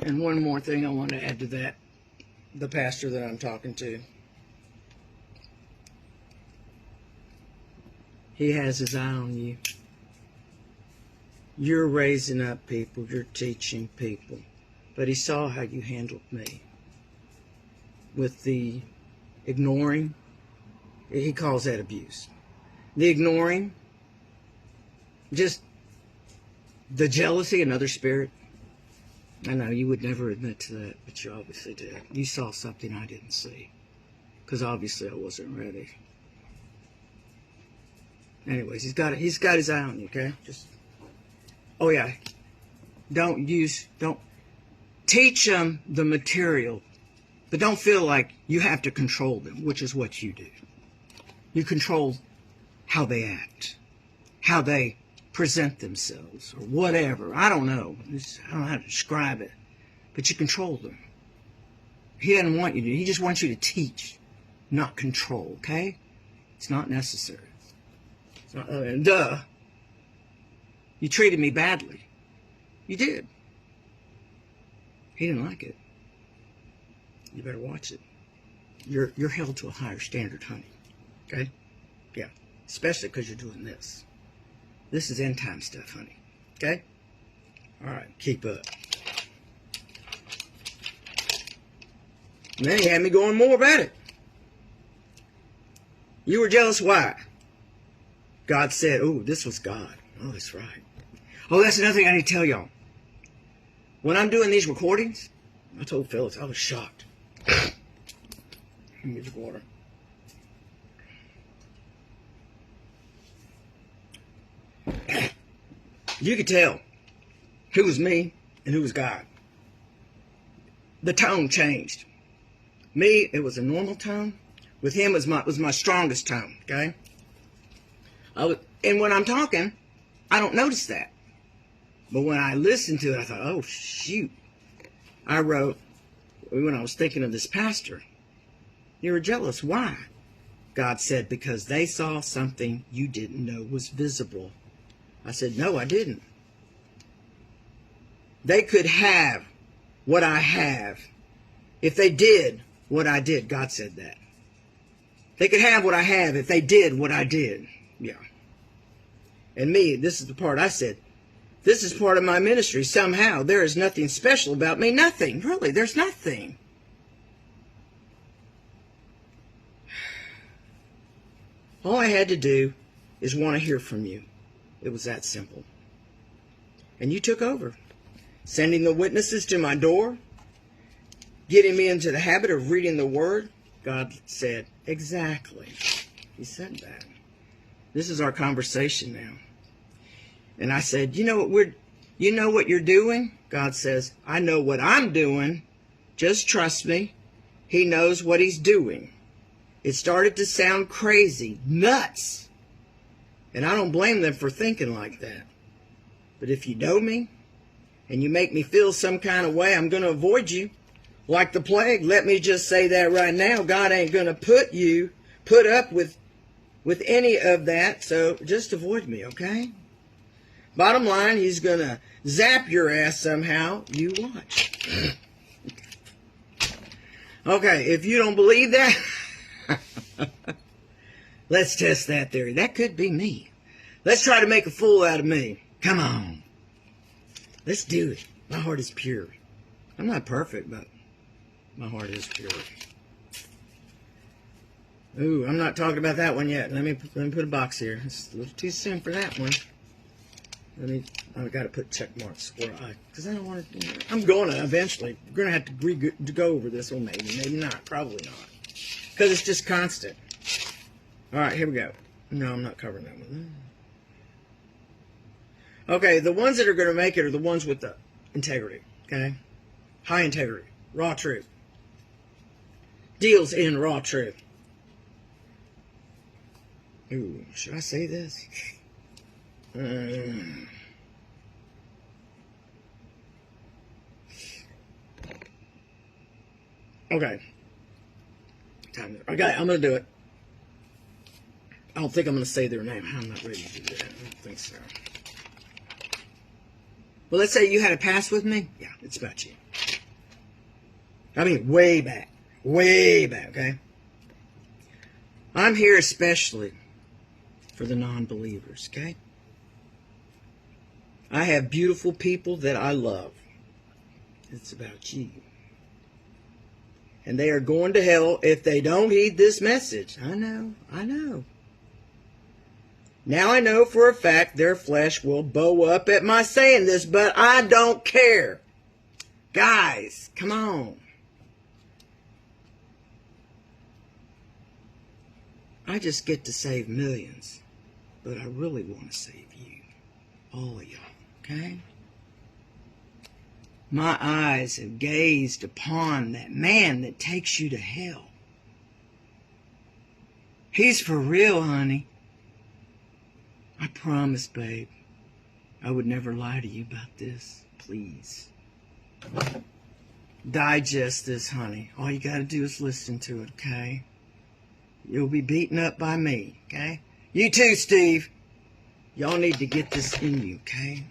And one more thing I want to add to that. The pastor that I'm talking to, he has his eye on you. You're raising up people. You're teaching people. But he saw how you handled me. With the ignoring. He calls that abuse. The ignoring. Just the jealousy, another spirit. I know you would never admit to that, but you obviously did. You saw something I didn't see. Because obviously I wasn't ready. Anyways, he's got his eye on you, okay? Just, oh yeah. Don't teach them the material, but don't feel like you have to control them, which is what you do. You control how they act, how they present themselves, or whatever. I don't know. I don't know how to describe it, but you control them. He doesn't want you to. He just wants you to teach, not control, okay? It's not necessary. It's not, duh. You treated me badly. You did. He didn't like it. You better watch it. You're held to a higher standard, honey. Okay? Yeah. Especially because you're doing this. This is end time stuff, honey. Okay? Alright, keep up. And then he had me going more about it. You were jealous, why? God said, oh, this was God. Oh, that's right. Oh, that's another thing I need to tell y'all. When I'm doing these recordings, I told Phyllis, I was shocked. Let me get your water. You could tell who was me and who was God. The tone changed. Me, it was a normal tone. With him, it was my strongest tone, okay? And when I'm talking, I don't notice that. But when I listened to it, I thought, oh, shoot. I wrote, when I was thinking of this pastor, you were jealous. Why? God said, because they saw something you didn't know was visible. I said, no, I didn't. They could have what I have if they did what I did. God said that. They could have what I have if they did what I did. Yeah. And me, this is the part I said, this is part of my ministry. Somehow, there is nothing special about me. Nothing. Really, there's nothing. All I had to do is want to hear from you. It was that simple. And you took over. Sending the witnesses to my door. Getting me into the habit of reading the Word. God said, exactly. He said that. This is our conversation now. And I said, you know what you're doing? God says, I know what I'm doing. Just trust me. He knows what he's doing. It started to sound crazy, nuts. And I don't blame them for thinking like that. But if you know me, and you make me feel some kind of way, I'm going to avoid you. Like the plague, let me just say that right now. God ain't going to put up with any of that, so just avoid me, okay? Bottom line, he's going to zap your ass somehow. You watch. Okay, if you don't believe that, let's test that theory. That could be me. Let's try to make a fool out of me. Come on. Let's do it. My heart is pure. I'm not perfect, but my heart is pure. Ooh, I'm not talking about that one yet. Let me put a box here. It's a little too soon for that one. I've got to put check marks where because I don't want to. I'm going to eventually. We're going to have to go over this one, maybe not, probably not, because it's just constant. All right, here we go. No, I'm not covering that one. Okay, the ones that are going to make it are the ones with the integrity. Okay, high integrity, raw truth, deals in raw truth. Ooh, should I say this? Okay. Okay, I'm going to do it. I don't think I'm going to say their name. I'm not ready to do that. I don't think so. Well, let's say you had a past with me. Yeah, it's about you. I mean, way back, okay? I'm here especially for the non-believers, okay? I have beautiful people that I love. It's about you. And they are going to hell if they don't heed this message. I know. Now I know for a fact their flesh will bow up at my saying this, but I don't care. Guys, come on. I just get to save millions, but I really want to save you. All of y'all, okay? My eyes have gazed upon that man that takes you to hell. He's for real, honey. I promise, babe, I would never lie to you about this. Please. Digest this, honey. All you got to do is listen to it, okay? You'll be beaten up by me, okay? You too, Steve. Y'all need to get this in you, okay?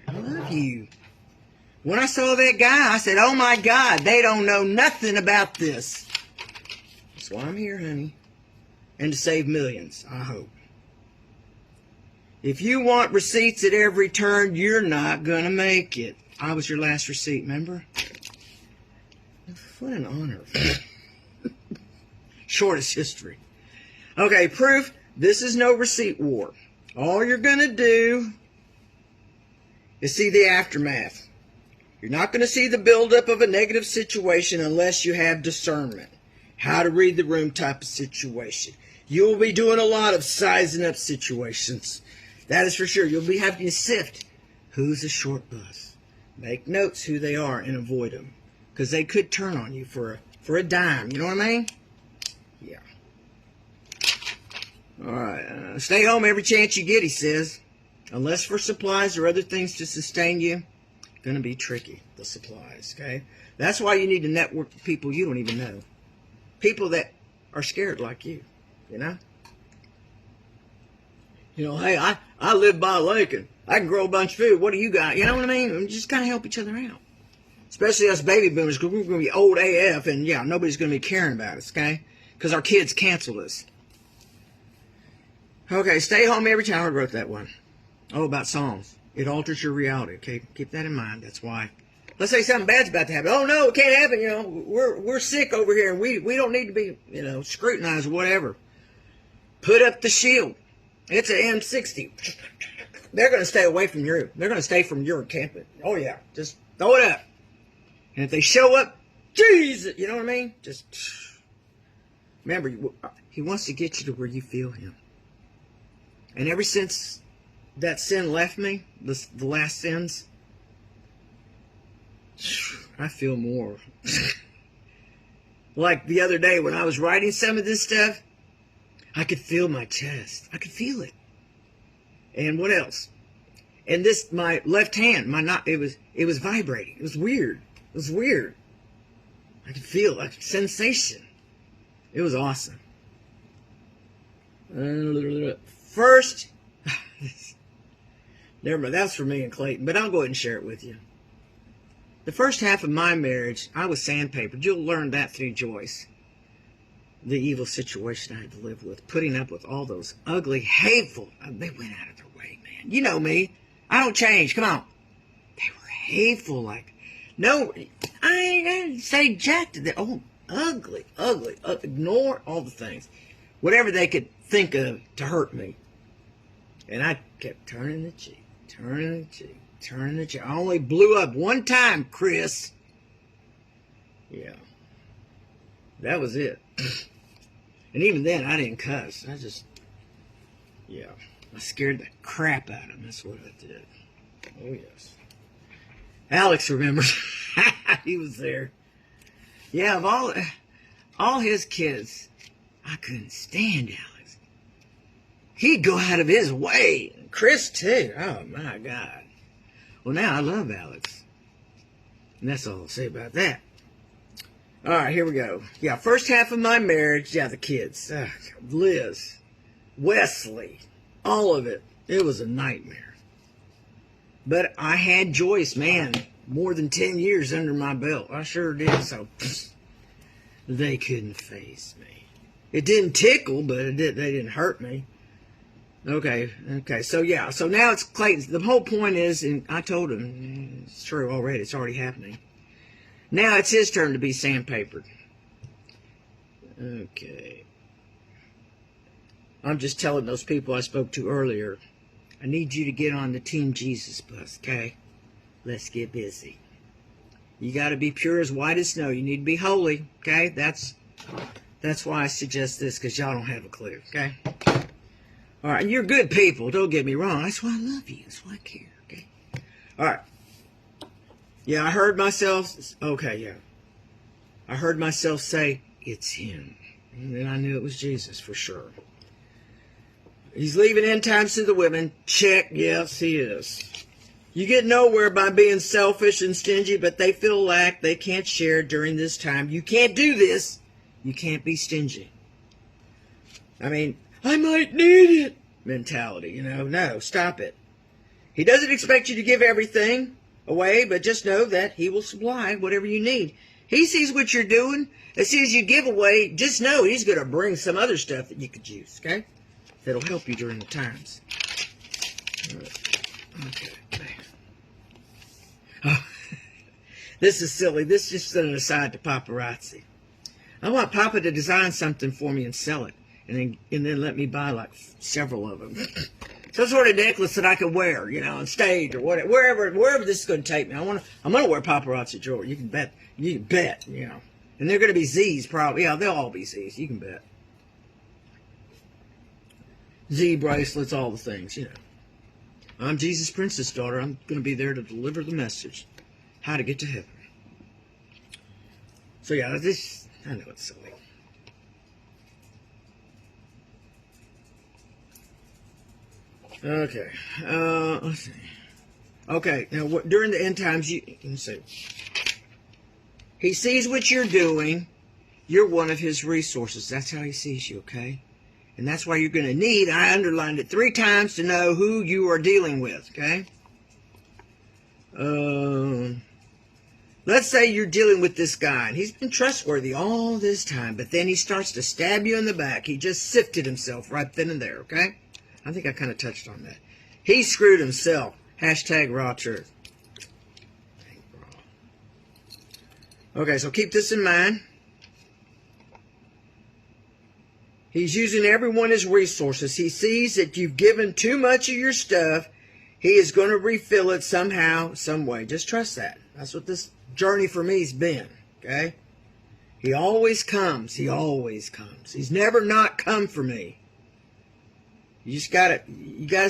All right, I love you. When I saw that guy, I said, oh my God, they don't know nothing about this. That's why I'm here, honey. And to save millions, I hope. If you want receipts at every turn, you're not going to make it. I was your last receipt, remember? What an honor. Shortest history. Okay, proof. This is no receipt war. All you're going to do is see the aftermath. You're not going to see the buildup of a negative situation unless you have discernment. How to read the room type of situation. You'll be doing a lot of sizing up situations. That is for sure. You'll be having to sift who's a short bus. Make notes who they are and avoid them. Because they could turn on you for a dime. You know what I mean? Yeah. Alright. Stay home every chance you get, he says. Unless for supplies or other things to sustain you. Going to be tricky, the supplies, okay? That's why you need to network with people you don't even know. People that are scared like you, you know? You know, hey, I live by a lake and I can grow a bunch of food. What do you got? You know what I mean? We just kind of help each other out. Especially us baby boomers, because we're going to be old AF and, yeah, nobody's going to be caring about us, okay? Because our kids canceled us. Okay, stay home every time. I wrote that one. Oh, about songs. It alters your reality, okay? Keep that in mind. That's why. Let's say something bad's about to happen. Oh, no, it can't happen, you know. We're sick over here, and we don't need to be, you know, scrutinized or whatever. Put up the shield. It's an M60. They're going to stay away from you. They're going to stay from your encampment. Oh, yeah. Just throw it up. And if they show up, Jesus, you know what I mean? Just remember, he wants to get you to where you feel him. And ever since that sin left me, the last sins, I feel more. Like the other day when I was writing some of this stuff, I could feel my chest. I could feel it. And what else? And this, my left hand, it was vibrating. It was weird. It was weird. I could feel it, like a sensation. It was awesome. First, never mind, that's for me and Clayton, but I'll go ahead and share it with you. The first half of my marriage, I was sandpapered. You'll learn that through Joyce. The evil situation I had to live with, putting up with all those ugly, hateful, they went out of their way, man. You know me. I don't change. Come on. They were hateful, like, no, I ain't say jack to them. Oh, ugly. Ignore all the things. Whatever they could think of to hurt me. And I kept turning the cheek. I only blew up one time, Chris. Yeah. That was it. And even then, I didn't cuss. I scared the crap out of him. That's what I did. Oh, yes. Alex remembers. He was there. Yeah, of all his kids, I couldn't stand Alex. He'd go out of his way. And Chris, too. Oh, my God. Well, now I love Alex. And that's all I'll say about that. All right, here we go. Yeah, first half of my marriage, yeah, the kids. Liz, Wesley, all of it. It was a nightmare. But I had Joyce, man, more than 10 years under my belt. I sure did. So they couldn't face me. It didn't tickle, but they didn't hurt me. Okay. So yeah. So now it's Clayton. The whole point is, and I told him, it's true already. It's already happening. Now it's his turn to be sandpapered. Okay. I'm just telling those people I spoke to earlier, I need you to get on the Team Jesus bus, okay? Let's get busy. You got to be pure as white as snow. You need to be holy, okay? That's why I suggest this, because y'all don't have a clue, okay? All right, and you're good people. Don't get me wrong. That's why I love you. That's why I care, okay? All right. Yeah, I heard myself. Okay, yeah. I heard myself say, it's him. And then I knew it was Jesus for sure. He's leaving end times to the women. Check. Yes, he is. You get nowhere by being selfish and stingy, but they feel lack. They can't share during this time. You can't do this. You can't be stingy. I mean, I might need it mentality, you know. No, stop it. He doesn't expect you to give everything away, but just know that he will supply whatever you need. He sees what you're doing. As soon as you give away, just know he's going to bring some other stuff that you could use, okay? That'll help you during the times. Okay. Oh, this is silly. This is just an aside to paparazzi. I want Papa to design something for me and sell it, and then let me buy like several of them. Some sort of necklace that I could wear, you know, on stage or whatever, wherever this is going to take me. I'm gonna wear paparazzi jewelry. You can bet, you know. And they're going to be Z's probably. Yeah, they'll all be Z's. You can bet. Z bracelets, all the things, you know. I'm Jesus' princess daughter. I'm going to be there to deliver the message. How to get to heaven. So yeah, I know it's silly. Okay. Let's see. Okay, now during the end times, let me see. He sees what you're doing. You're one of his resources. That's how he sees you, okay? And that's why you're going to need, I underlined it 3 times to know who you are dealing with, okay? Let's say you're dealing with this guy, and he's been trustworthy all this time, but then he starts to stab you in the back. He just sifted himself right then and there, okay? I think I kind of touched on that. He screwed himself. Hashtag raw truth. Okay, so keep this in mind. He's using everyone as resources. He sees that you've given too much of your stuff. He is going to refill it somehow, some way. Just trust that. That's what this journey for me has been, okay? He always comes. He always comes. He's never not come for me. You just gotta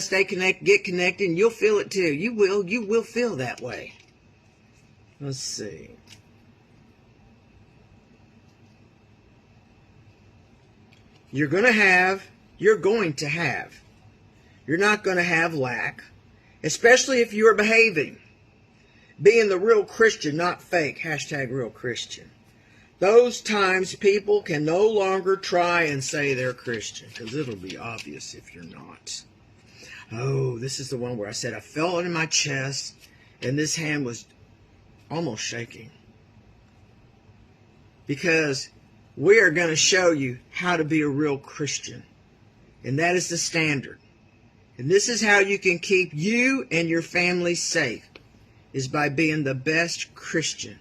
stay connected, get connected, and you'll feel it too. You will feel that way. Let's see. You're going to have. You're not going to have lack, especially if you're behaving. Being the real Christian, not fake. Hashtag real Christian. Those times people can no longer try and say they're Christian, because it'll be obvious if you're not. Oh, this is the one where I said I felt it in my chest, and this hand was almost shaking. Because we are going to show you how to be a real Christian. And that is the standard. And this is how you can keep you and your family safe, is by being the best Christian,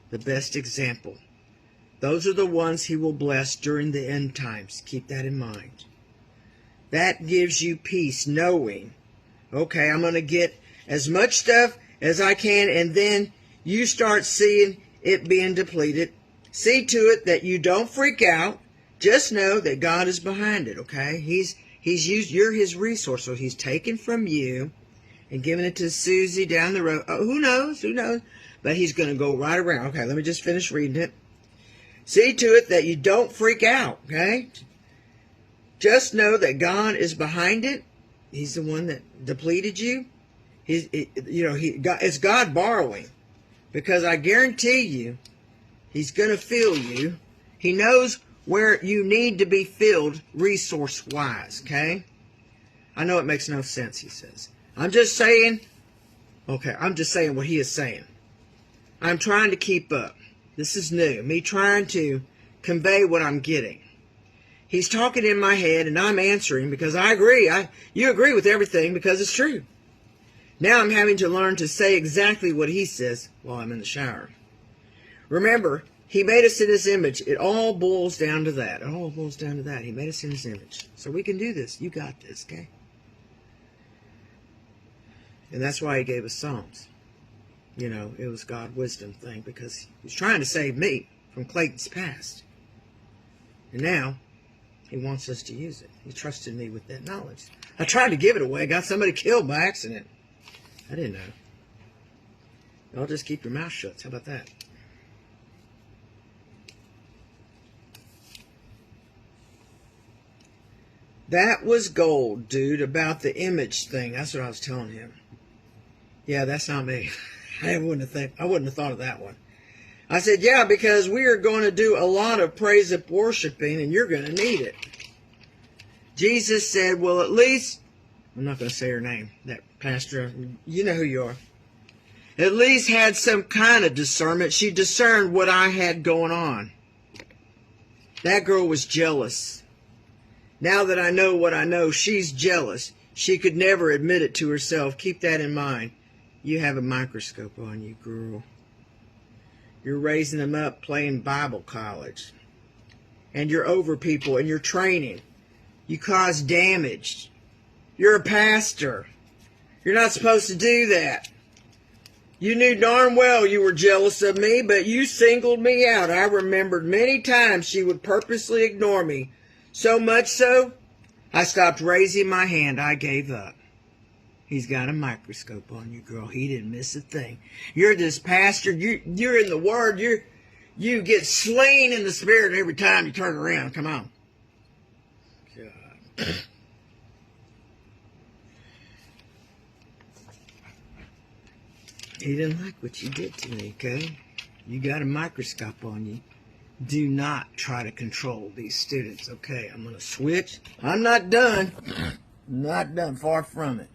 the best example. Those are the ones he will bless during the end times. Keep that in mind. That gives you peace, knowing, okay, I'm going to get as much stuff as I can, and then you start seeing it being depleted. See to it that you don't freak out. Just know that God is behind it, okay? You're his resource, so he's taken from you and giving it to Susie down the road. Oh, who knows? But he's going to go right around. Okay, let me just finish reading it. See to it that you don't freak out, okay? Just know that God is behind it. He's the one that depleted you. It's God borrowing, because I guarantee you, he's going to fill you. He knows where you need to be filled resource-wise, okay? I know it makes no sense, he says. I'm just saying, Okay, I'm just saying what he is saying. I'm trying to keep up. This is new. Me trying to convey what I'm getting. He's talking in my head and I'm answering because I agree. You agree with everything because it's true. Now I'm having to learn to say exactly what he says while I'm in the shower. Remember, he made us in his image. It all boils down to that. It all boils down to that. He made us in his image. So we can do this. You got this, okay? And that's why he gave us Psalms. You know, it was God's wisdom thing because he was trying to save me from Clayton's past. And now he wants us to use it. He trusted me with that knowledge. I tried to give it away. Got somebody killed by accident. I didn't know. Y'all just keep your mouth shut. How about that? That was gold, dude, about the image thing. That's what I was telling him. Yeah, that's not me. I wouldn't have thought of that one. I said, yeah, because we are going to do a lot of praise and worshiping, and you're going to need it. Jesus said, well, at least, I'm not going to say her name, that pastor, you know who you are, at least had some kind of discernment. She discerned what I had going on. That girl was jealous. Now that I know what I know, she's jealous. She could never admit it to herself. Keep that in mind. You have a microscope on you, girl. You're raising them up playing Bible college. And you're over people and you're training. You cause damage. You're a pastor. You're not supposed to do that. You knew darn well you were jealous of me, but you singled me out. I remembered many times she would purposely ignore me. So much so, I stopped raising my hand. I gave up. He's got a microscope on you, girl. He didn't miss a thing. You're this pastor. You're in the Word. You get slain in the Spirit every time you turn around. Come on. God. He didn't like what you did to me, okay? You got a microscope on you. Do not try to control these students, okay? I'm going to switch. I'm not done. Not done. Far from it.